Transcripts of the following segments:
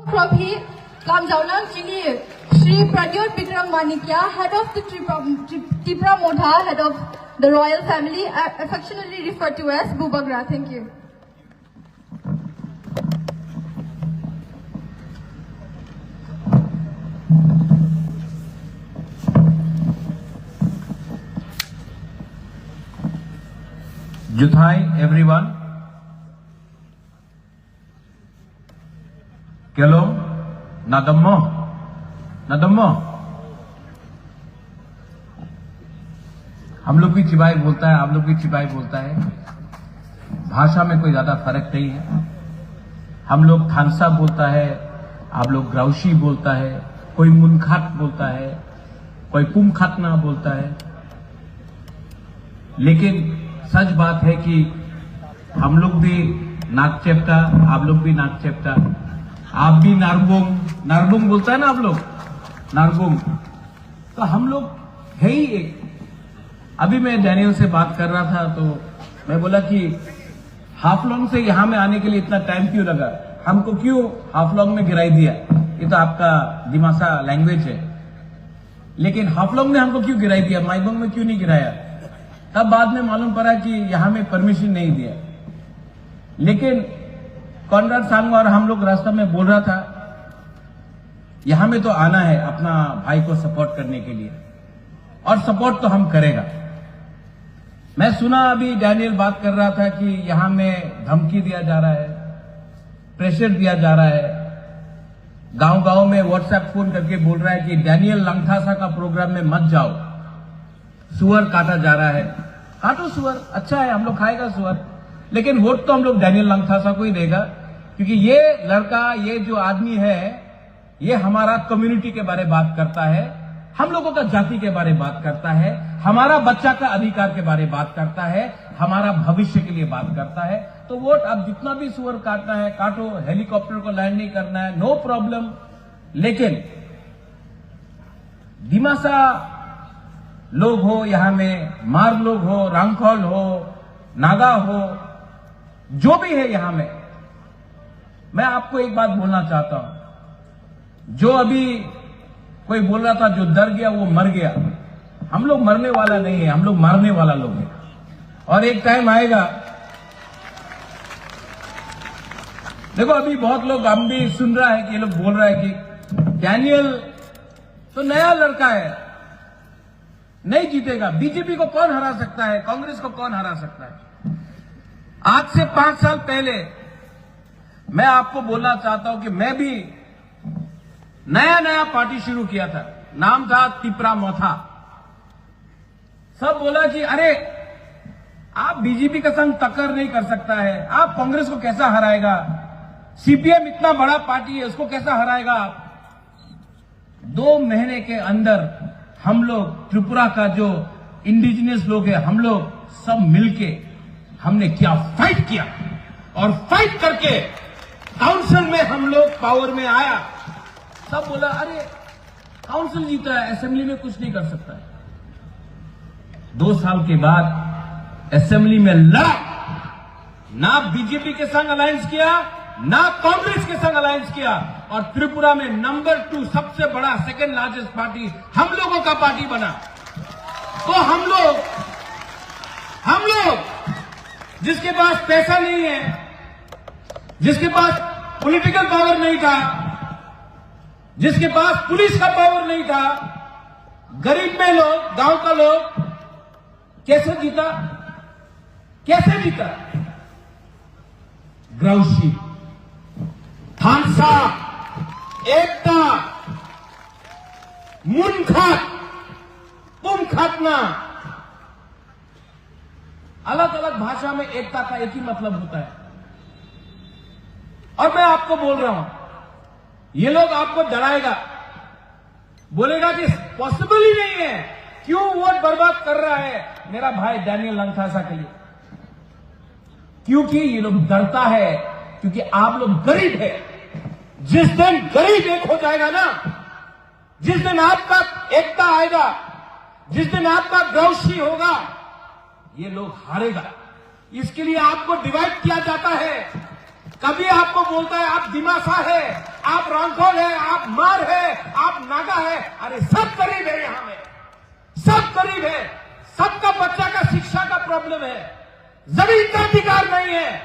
Prabhi Kamjaulang Chini, Shri Pradyot Bikram Manikya, head of the Tipra Modha, head of the royal family, affectionately referred to as Bubagra. Thank you. Juthai, everyone. Kelom, Nadammo. हम लोग भी चिबाई बोलता है, आप लोग भी चिबाई बोलता है। भाषा में कोई ज्यादा फर्क नहीं है। हम लोग थानसा बोलता है, आप लोग ग्राउशी बोलता है, कोई मुनखात बोलता है, कोई पुमखातना बोलता है। लेकिन सच बात है कि हम लोग भी नाक चेप्टा, आप लोग भी नाक चेप्टा, आप भी नारबुंग बोलता है ना आप लोग, नारबुंग। तो हम लोग है ही एक। अभी मैं डैनियल से बात कर रहा था तो मैं बोला कि हाफलोंग से यहां में आने के लिए इतना टाइम क्यों लगा, हमको क्यों हाफलोंग में गिराई दिया। ये तो आपका दिमासा लैंग्वेज है, लेकिन हाफलोंग ने हमको क्यों गिराई दिया, माइबोंग में क्यों नहीं गिराया। तब बाद में मालूम पड़ा कि यहां में परमिशन नहीं दिया। लेकिन कॉनराड सांगवा और हम लोग रास्ता में बोल रहा था यहां में तो आना है अपना भाई को सपोर्ट करने के लिए, और सपोर्ट तो हम करेगा। मैं सुना अभी डैनियल बात कर रहा था कि यहां में धमकी दिया जा रहा है, प्रेशर दिया जा रहा है। गांव-गांव में व्हाट्सएप फोन करके बोल रहा है कि डैनियल लंगथासा का प्रोग्राम में मत जाओ, सुअर काटा जा रहा है। काटो सुअर, अच्छा है, हम लोग खाएगा सुअर, लेकिन वोट तो हम लोग डैनियल लंगथासा को ही देगा, क्योंकि ये लड़का, ये जो आदमी है, ये हमारा कम्युनिटी के बारे में बात करता है, हम लोगों का जाति के बारे में बात करता है, हमारा बच्चा का अधिकार के बारे में बात करता है, हमारा भविष्य के लिए बात करता है। तो वोट अब जितना भी सुअर काटना है काटो, हेलीकॉप्टर को लैंड नहीं करना है, नो प्रॉब्लम। लेकिन दिमासा लोग हो, यहां में मार लोग हो, रांगखोल हो, नागा हो, जो भी है यहां में, मैं आपको एक बात बोलना चाहता हूं। जो अभी कोई बोल रहा था जो डर गया वो मर गया, हम लोग मरने वाला नहीं है, हम लोग मारने वाला लोग हैं। और एक टाइम आएगा, देखो अभी बहुत लोग, हम भी सुन रहा है कि ये लोग बोल रहा है कि डैनियल तो नया लड़का है, नहीं जीतेगा, बीजेपी को कौन हरा सकता है, कांग्रेस को कौन हरा सकता है। आज से 5 साल पहले मैं आपको बोलना चाहता हूं कि मैं भी नया पार्टी शुरू किया था, नाम था तिपरा मोथा। सब बोला कि अरे आप बीजेपी का संग टक्कर नहीं कर सकता है, आप कांग्रेस को कैसा हराएगा, सीपीएम इतना बड़ा पार्टी है, उसको कैसा हराएगा आप। 2 महीने के अंदर हम लोग, त्रिपुरा का जो इंडिजिनियस लोग हैं, हम लोग सब मिलके हमने क्या फाइट किया, और फाइट करके काउंसिल में हम लोग पावर में आया। सब बोला अरे काउंसिल जीता है, असेंबली में कुछ नहीं कर सकता है। 2 साल के बाद असेंबली में लड़ा, ना बीजेपी के संग अलायंस किया, ना कांग्रेस के संग अलायंस किया, और त्रिपुरा में नंबर 2 सबसे बड़ा, सेकंड लार्जेस्ट पार्टी हम लोगों का पार्टी बना। तो हम लोग जिसके पास पैसा नहीं है, जिसके पास पॉलिटिकल पावर नहीं था, जिसके पास पुलिस का पावर नहीं था, गरीब में लोग, गांव का लोग कैसे जीता, ग्राउशी, थानसा, एकता, मुनखात, पुमखातना, अलग अलग भाषा में एकता का एक ही मतलब होता है। और मैं आपको बोल रहा हूं, ये लोग आपको डराएगा, बोलेगा कि पॉसिबल ही नहीं है, क्यों वोट बर्बाद कर रहा है मेरा भाई डैनियल लंगथासा के लिए। क्योंकि ये लोग डरता है, क्योंकि आप लोग गरीब है। जिस दिन गरीब एक हो जाएगा ना, जिस दिन आपका एकता आएगा, जिस दिन आपका ग्राउशी होगा, ये लोग हारेगा। इसके लिए आपको डिवाइड किया जाता है। कभी आपको बोलता है आप दिमासा है, आप रांखोल है, आप मार है, आप नागा है, अरे सब गरीब है यहां में, सब गरीब है, सबका बच्चा का शिक्षा का प्रॉब्लम है, जमीन का अधिकार नहीं है।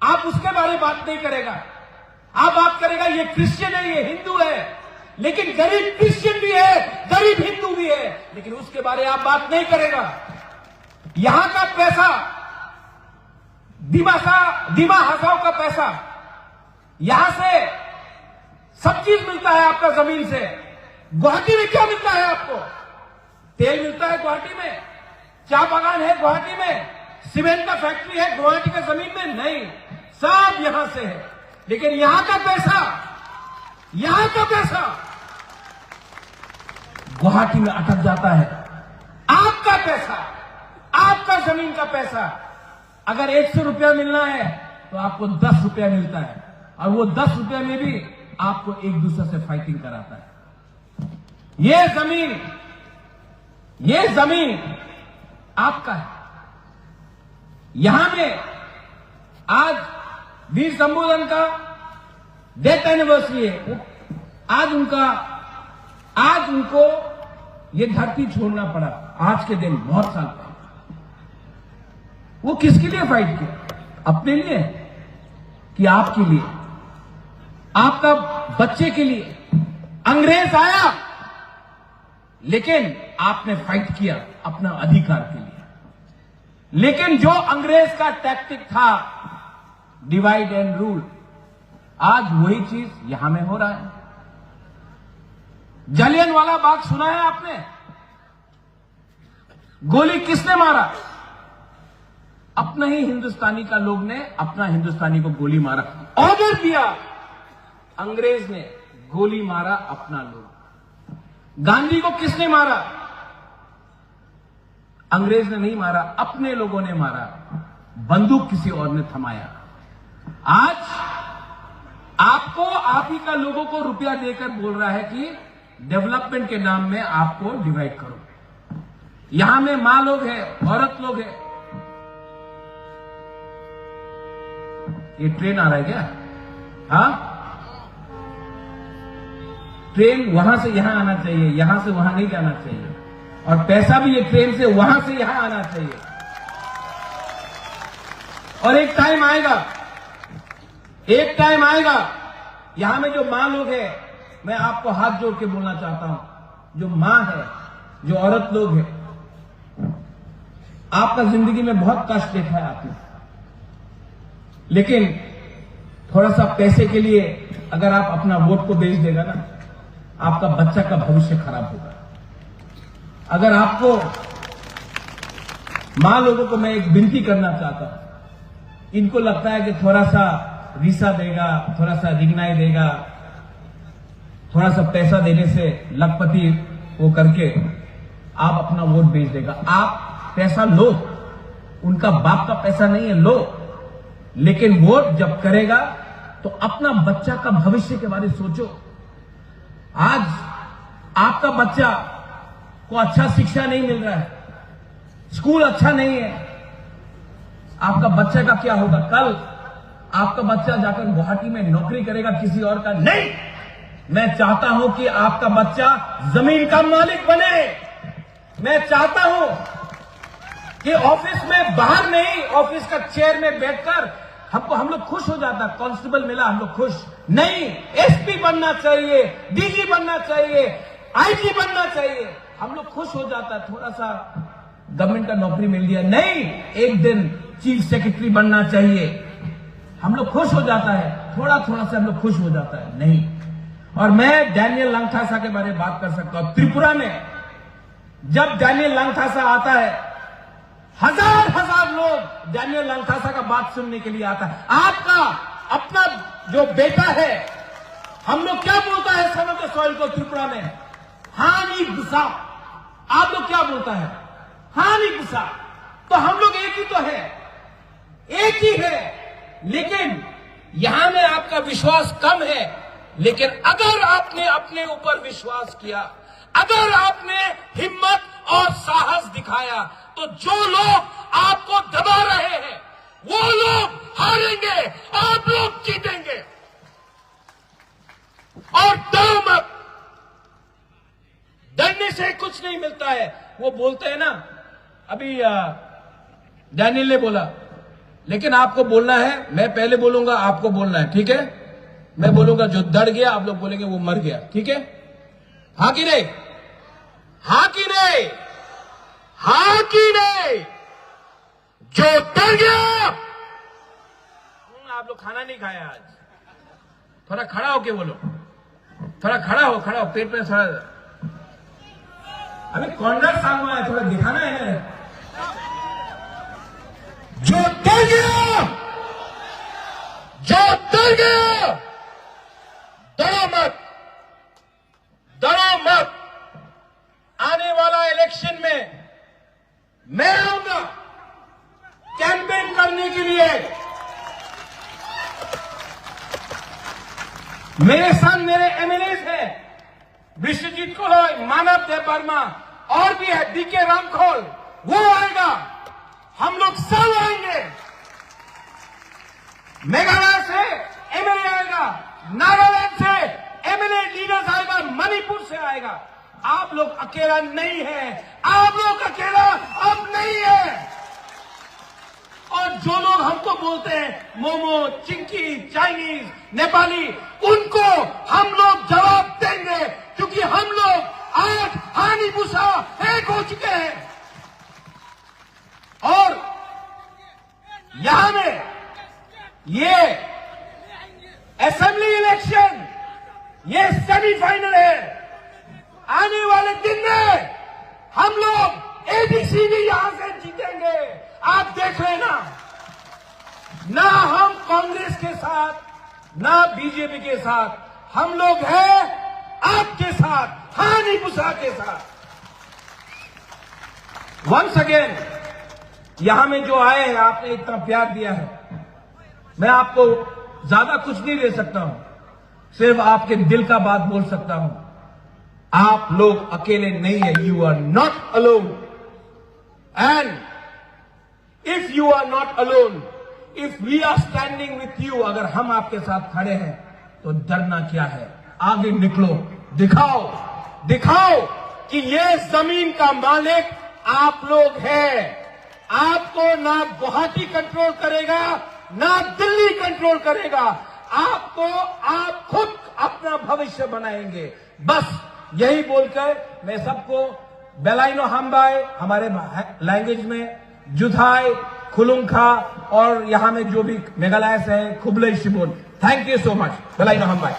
आप उसके बारे में बात नहीं करेगा। आप बात करेगा ये क्रिश्चियन है, ये हिंदू है, लेकिन गरीब क्रिश्चियन भी है, गरीब हिंदू भी है, लेकिन उसके बारे में आप बात नहीं करेगा। यहां का पैसा, दिमा हसाओ का पैसा, यहां से सब चीज मिलता है आपका जमीन से। गुवाहाटी में क्या मिलता है आपको? तेल मिलता है गुवाहाटी में, चाय बागान है गुवाहाटी में, सीमेंट का फैक्ट्री है गुवाहाटी के जमीन में नहीं, सब यहां से है। लेकिन यहां का पैसा गुवाहाटी में अटक जाता है। आपका पैसा, आपका जमीन का पैसा अगर 100 रुपया मिलना है तो आपको 10 रुपया मिलता है, और वो 10 रुपया में भी आपको एक दूसरे से फाइटिंग कराता है। ये जमीन आपका है। यहां में आज वीर शंभूधन का डेथ एनिवर्सरी है। आज उनको ये धरती छोड़ना पड़ा आज के दिन, बहुत साल पहले। वो किसके लिए फाइट किया? अपने लिए कि आपके लिए, आपका बच्चे के लिए। अंग्रेज आया, लेकिन आपने फाइट किया अपना अधिकार के लिए। लेकिन जो अंग्रेज का टैक्टिक था डिवाइड एंड रूल, आज वही चीज यहां में हो रहा है। जलियांवाला बाग सुना है आपने? गोली किसने मारा? अपना ही हिंदुस्तानी का लोग ने अपना हिंदुस्तानी को गोली मारा, ऑर्डर दिया। अंग्रेज ने गोली मारा अपना लोग। गांधी को किसने मारा? अंग्रेज ने नहीं मारा, अपने लोगों ने मारा। बंदूक किसी और ने थमाया। आज आपको, आप ही का लोगों को रुपया देकर बोल रहा है कि डेवलपमेंट के नाम में आपको डिवाइड करो। यहां में मां लोग हैं, औरत लोग हैं। ये ट्रेन आ रहा है क्या? हाँ, ट्रेन वहां से यहां आना चाहिए, यहां से वहां नहीं जाना चाहिए। और पैसा भी ये ट्रेन से वहां से यहां आना चाहिए। और एक टाइम आएगा यहां में जो मां लोग हैं, मैं आपको हाथ जोड़ के बोलना चाहता हूं, जो मां है, जो औरत लोग हैं, आपका जिंदगी में बहुत कष्ट देखा है आपने, लेकिन थोड़ा सा पैसे के लिए अगर आप अपना वोट को बेच देगा ना, आपका बच्चा का भविष्य खराब होगा। अगर आपको, मां लोगों को मैं एक विनती करना चाहता हूं, इनको लगता है कि थोड़ा सा वीसा देगा, थोड़ा सा रिगनाई देगा, थोड़ा सा पैसा देने से लखपति वो करके आप अपना वोट बेच देगा। आप पैसा लो, उनका बाप का पैसा नहीं है, लो, लेकिन वोट जब करेगा तो अपना बच्चा का भविष्य के बारे में सोचो। आज आपका बच्चा को अच्छा शिक्षा नहीं मिल रहा है, स्कूल अच्छा नहीं है, आपका बच्चे का क्या होगा? कल आपका बच्चा जाकर गुवाहाटी में नौकरी करेगा किसी और का नहीं। मैं चाहता हूं कि आपका बच्चा जमीन का मालिक बने। मैं चाहता हूं कि ऑफिस में, बाहर नहीं, ऑफिस का चेयर में बैठकर हम लोग खुश हो जाता, कांस्टेबल मिला हम लोग खुश नहीं, एसपी बनना चाहिए, डीजी बनना चाहिए, आईजी बनना चाहिए, हम लोग खुश हो जाता। थोड़ा सा गवर्नमेंट का नौकरी मिल गया नहीं, एक दिन चीफ सेक्रेटरी बनना चाहिए, हम लोग खुश हो जाता है, थोड़ा थोड़ा से हम लोग खुश हो जाता है नहीं। और मैं डैनियल लंगथासा के बारे में बात कर सकता हूं। त्रिपुरा में जब डैनियल लंगथासा आता है, हजार लोग डैनियल लंगथासा का बात सुनने के लिए आता है। आपका अपना जो बेटा है, हम लोग क्या बोलता है सन ऑफ द सॉइल को त्रिपुरा में? हानि गुस्सा। आप लोग क्या बोलता है? हानि गुस्सा। तो हम लोग एक ही तो है, एक ही है, लेकिन यहां में आपका विश्वास कम है। लेकिन अगर आपने अपने ऊपर विश्वास किया, अगर आपने हिम्मत और साहस दिखाया, तो जो लोग आपको दबा रहे हैं वो लोग हारेंगे, आप लोग जीतेंगे। से कुछ नहीं मिलता है। वो बोलते हैं ना, अभी डैनियल ने बोला, लेकिन आपको बोलना है, मैं पहले बोलूंगा, आपको बोलना है, ठीक है? मैं बोलूंगा जो डर गया, आप लोग बोलेंगे वो मर गया, ठीक है? हाँ कि नहीं? हाँ कि नहीं? हाँ कि नहीं? जो डर गया, आप लोग खाना नहीं खाया आज, थोड़ा खड़ा होके बोलो, थोड़ा खड़ा हो, पेट में थोड़ा, अभी कॉन्ट्रैक्ट सामने है, थोड़ा दिखाना है। जो डर गया, जो डर गया, डरो मत, डरो मत। आने वाला इलेक्शन में मैं आऊंगा कैंपेन करने के लिए। मेरे साथ मेरे एमएलए हैं, विश्वजीत कोलय, मानव देव वर्मा, और भी है, डीके रामखोल, वो आएगा, हम लोग सब आएंगे। मेघालय से एमएलए आएगा, नागालैंड से एमएलए लीडर्स आएगा, मणिपुर से आएगा। आप लोग अकेला नहीं है, आप लोग अकेला अब नहीं है। और जो लोग हमको बोलते हैं मोमो, चिंकी, चाइनीज, नेपाली, उनको हम लोग जवाब देंगे, क्योंकि हम लोग आज हानि भूसा एक हो चुके हैं। और यहां में ये असेंबली इलेक्शन, ये सेमीफाइनल है। आने वाले दिन में हम लोग एबीसी भी यहां से जीतेंगे, आप देख लेना। ना हम कांग्रेस के साथ, ना बीजेपी के साथ, हम लोग हैं आपके साथ, हानि भूसा के साथ। वंस अगेन, यहां में जो आए हैं, आपने इतना प्यार दिया है, मैं आपको ज्यादा कुछ नहीं दे सकता हूं, सिर्फ आपके दिल का बात बोल सकता हूं। आप लोग अकेले नहीं है, you are not alone. And if you are not alone, if we are standing with you, अगर हम आपके साथ खड़े हैं, तो डरना क्या है? आगे निकलो, दिखाओ, दिखाओ कि ये जमीन का मालिक आप लोग हैं। आपको ना गुवाहाटी कंट्रोल करेगा, ना दिल्ली कंट्रोल करेगा, आपको आप खुद अपना भविष्य बनाएंगे। बस यही बोलकर मैं सबको बेलाइनो हम्बाई, हमारे लैंग्वेज में जुथाई, खुलुंखा, और यहां में जो भी मेघालय से है, खुबले शिबोन, थैंक यू सो मच। बेलाइनो हम्बाई।